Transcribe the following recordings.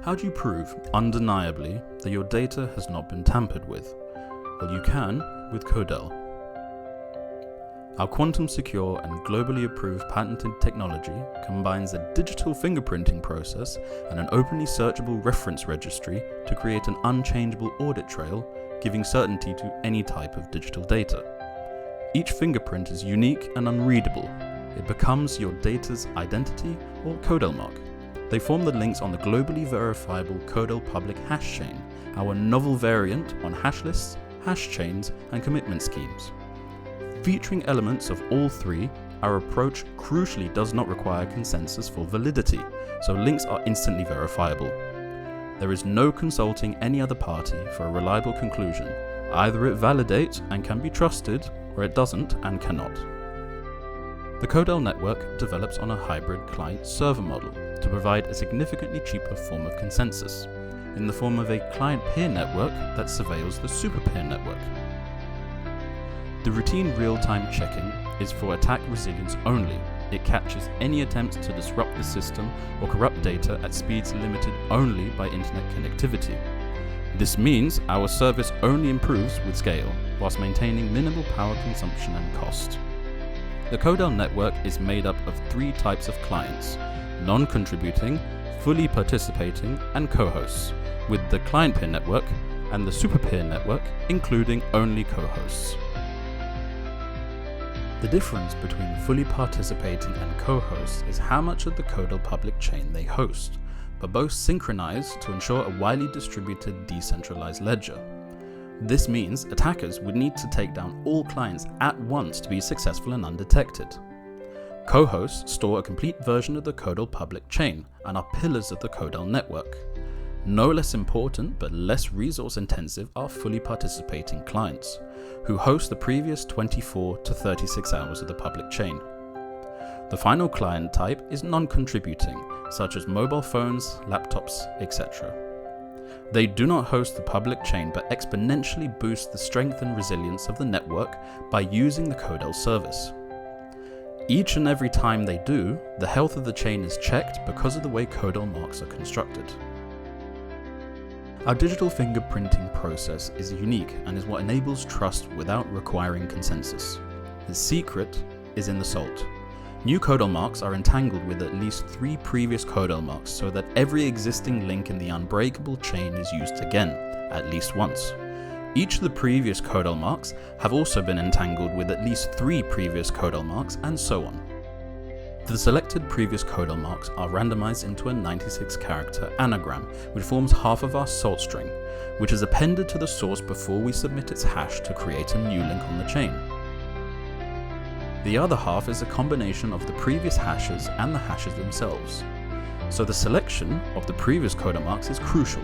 How do you prove, undeniably, that your data has not been tampered with? Well, you can with Codel. Our quantum-secure and globally approved patented technology combines a digital fingerprinting process and an openly searchable reference registry to create an unchangeable audit trail, giving certainty to any type of digital data. Each fingerprint is unique and unreadable. It becomes your data's identity or Codel mark. They form the links on the globally verifiable Codel public hash chain, our novel variant on hash lists, hash chains, and commitment schemes. Featuring elements of all three, our approach crucially does not require consensus for validity, so links are instantly verifiable. There is no consulting any other party for a reliable conclusion. Either it validates and can be trusted, or it doesn't and cannot. The Codel network develops on a hybrid client-server model to provide a significantly cheaper form of consensus, in the form of a client-peer network that surveils the super-peer network. The routine real-time checking is for attack resilience only. It catches any attempts to disrupt the system or corrupt data at speeds limited only by internet connectivity. This means our service only improves with scale, whilst maintaining minimal power consumption and cost. The Codel network is made up of three types of clients: non-contributing, fully participating, and co-hosts, with the client-peer network and the super-peer network including only co-hosts. The difference between fully participating and co-hosts is how much of the Codel public chain they host, but both synchronize to ensure a widely distributed decentralized ledger. This means attackers would need to take down all clients at once to be successful and undetected. Co-hosts store a complete version of the Codel public chain and are pillars of the Codel network. No less important but less resource intensive are fully participating clients, who host the previous 24 to 36 hours of the public chain. The final client type is non-contributing, such as mobile phones, laptops, etc. They do not host the public chain but exponentially boost the strength and resilience of the network by using the Codel service. Each and every time they do, the health of the chain is checked because of the way Codel marks are constructed. Our digital fingerprinting process is unique and is what enables trust without requiring consensus. The secret is in the salt. New Codel marks are entangled with at least 3 previous Codel marks so that every existing link in the unbreakable chain is used again, at least once. Each of the previous Codel marks have also been entangled with at least 3 previous Codel marks, and so on. The selected previous Codel marks are randomized into a 96-character anagram, which forms half of our salt string, which is appended to the source before we submit its hash to create a new link on the chain. The other half is a combination of the previous hashes and the hashes themselves, so the selection of the previous Codel marks is crucial.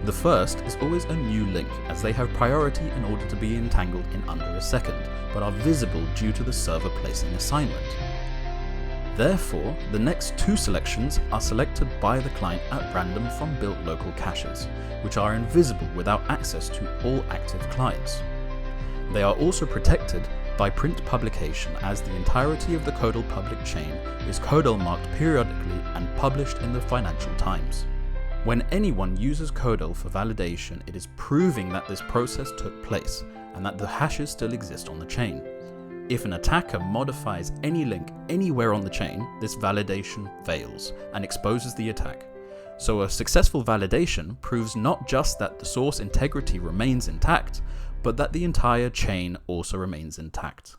The first is always a new link, as they have priority in order to be entangled in under a second, but are visible due to the server placing assignment. Therefore, the next 2 selections are selected by the client at random from built local caches, which are invisible without access to all active clients. They are also protected by print publication, as the entirety of the Codel public chain is Codel marked periodically and published in the Financial Times. When anyone uses Codel for validation, it is proving that this process took place and that the hashes still exist on the chain. If an attacker modifies any link anywhere on the chain, this validation fails and exposes the attack. So a successful validation proves not just that the source integrity remains intact, but that the entire chain also remains intact.